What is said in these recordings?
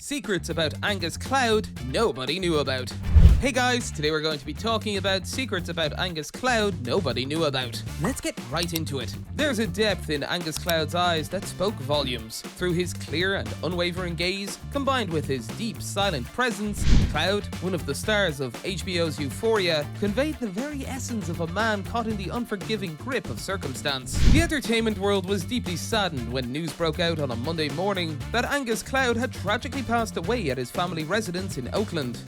Secrets about Angus Cloud nobody knew about. Hey guys, today we're going to be talking about secrets about Angus Cloud nobody knew about. Let's get right into it. There's a depth in Angus Cloud's eyes that spoke volumes. Through his clear and unwavering gaze, combined with his deep, silent presence, Cloud, one of the stars of HBO's Euphoria, conveyed the very essence of a man caught in the unforgiving grip of circumstance. The entertainment world was deeply saddened when news broke out on a Monday morning that Angus Cloud had tragically passed away at his family residence in Oakland.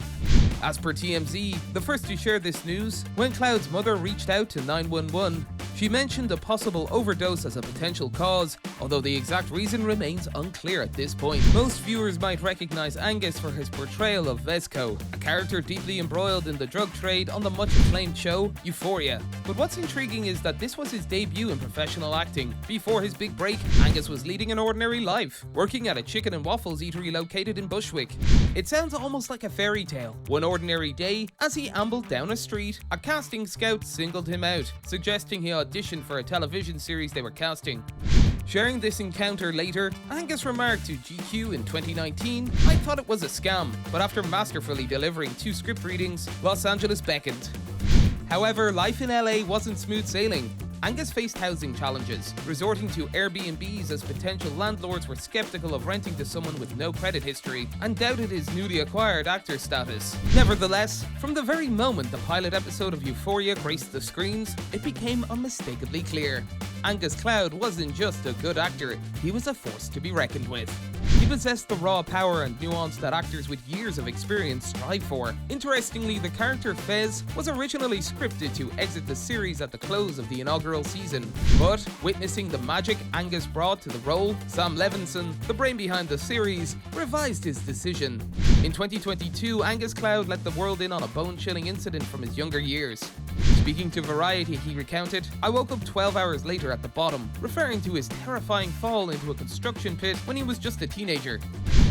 As per TMZ, the first to share this news, when Cloud's mother reached out to 911, she mentioned a possible overdose as a potential cause, although the exact reason remains unclear at this point. Most viewers might recognize Angus for his portrayal of Fezco, a character deeply embroiled in the drug trade on the much-acclaimed show Euphoria. But what's intriguing is that this was his debut in professional acting. Before his big break, Angus was leading an ordinary life, working at a chicken and waffles eatery located in Bushwick. It sounds almost like a fairy tale. One ordinary day, as he ambled down a street, a casting scout singled him out, suggesting he auditioned for a television series they were casting. Sharing this encounter later, Angus remarked to GQ in 2019, "I thought it was a scam, but after masterfully delivering 2 script readings, Los Angeles beckoned." However, life in LA wasn't smooth sailing. Angus faced housing challenges, resorting to Airbnbs as potential landlords were skeptical of renting to someone with no credit history and doubted his newly acquired actor status. Nevertheless, from the very moment the pilot episode of Euphoria graced the screens, it became unmistakably clear. Angus Cloud wasn't just a good actor, he was a force to be reckoned with. He possessed the raw power and nuance that actors with years of experience strive for. Interestingly, the character Fez was originally scripted to exit the series at the close of the inaugural season. But, witnessing the magic Angus brought to the role, Sam Levinson, the brain behind the series, revised his decision. In 2022, Angus Cloud let the world in on a bone-chilling incident from his younger years. Speaking to Variety, he recounted, "I woke up 12 hours later at the bottom," referring to his terrifying fall into a construction pit when he was just a teenager.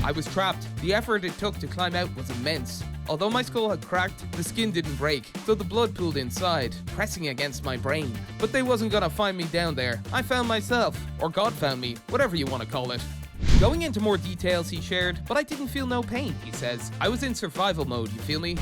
"I was trapped. The effort it took to climb out was immense. Although my skull had cracked, the skin didn't break, so the blood pooled inside, pressing against my brain. But they wasn't gonna find me down there. I found myself, or God found me, whatever you want to call it." Going into more details he shared, "But I didn't feel no pain," he says. "I was in survival mode, you feel me?"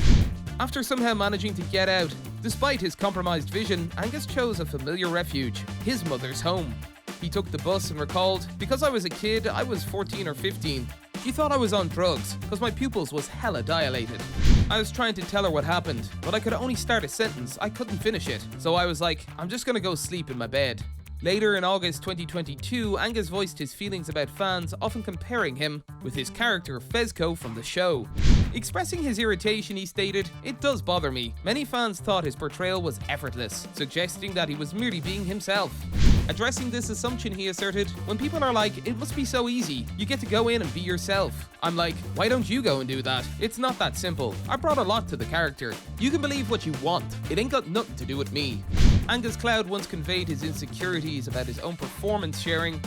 After somehow managing to get out, despite his compromised vision, Angus chose a familiar refuge, his mother's home. He took the bus and recalled, "Because I was a kid, I was 14 or 15. She thought I was on drugs, cause my pupils was hella dilated. I was trying to tell her what happened, but I could only start a sentence, I couldn't finish it. So I was like, I'm just gonna go sleep in my bed." Later in August 2022, Angus voiced his feelings about fans often comparing him with his character Fezco from the show. Expressing his irritation, he stated, "It does bother me. Many fans thought his portrayal was effortless, suggesting that he was merely being himself." Addressing this assumption, he asserted, "When people are like, it must be so easy, you get to go in and be yourself. I'm like, why don't you go and do that? It's not that simple. I brought a lot to the character. You can believe what you want. It ain't got nothing to do with me." Angus Cloud once conveyed his insecurities about his own performance, sharing,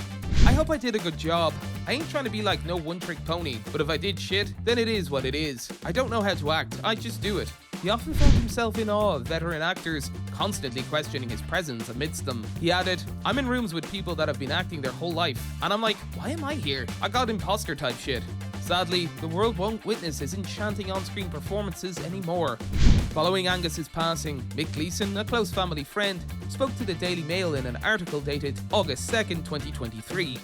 "I hope I did a good job. I ain't trying to be like no one-trick pony, but if I did shit, then it is what it is. I don't know how to act, I just do it." He often found himself in awe of veteran actors, constantly questioning his presence amidst them. He added, "I'm in rooms with people that have been acting their whole life, and I'm like, why am I here? I got imposter type shit." Sadly, the world won't witness his enchanting on-screen performances anymore. Following Angus's passing, Mick Gleason, a close family friend, spoke to the Daily Mail in an article dated August 2nd, 2023.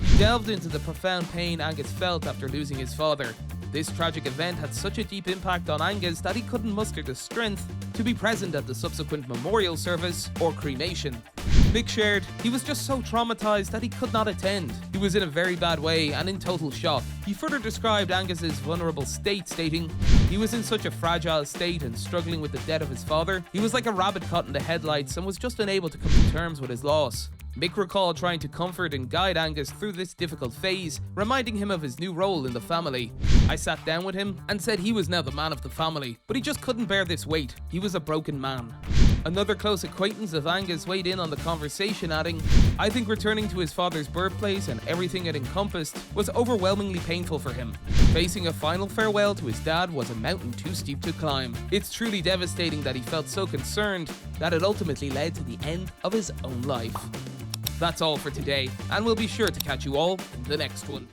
He delved into the profound pain Angus felt after losing his father. This tragic event had such a deep impact on Angus that he couldn't muster the strength to be present at the subsequent memorial service or cremation. Mick shared, "He was just so traumatized that he could not attend. He was in a very bad way and in total shock." He further described Angus's vulnerable state, stating, "He was in such a fragile state and struggling with the death of his father. He was like a rabbit caught in the headlights and was just unable to come to terms with his loss." Mick recalled trying to comfort and guide Angus through this difficult phase, reminding him of his new role in the family. "I sat down with him and said he was now the man of the family, but he just couldn't bear this weight. He was a broken man." Another close acquaintance of Angus weighed in on the conversation, adding, "I think returning to his father's birthplace and everything it encompassed was overwhelmingly painful for him. Facing a final farewell to his dad was a mountain too steep to climb. It's truly devastating that he felt so concerned that it ultimately led to the end of his own life." That's all for today, and we'll be sure to catch you all in the next one.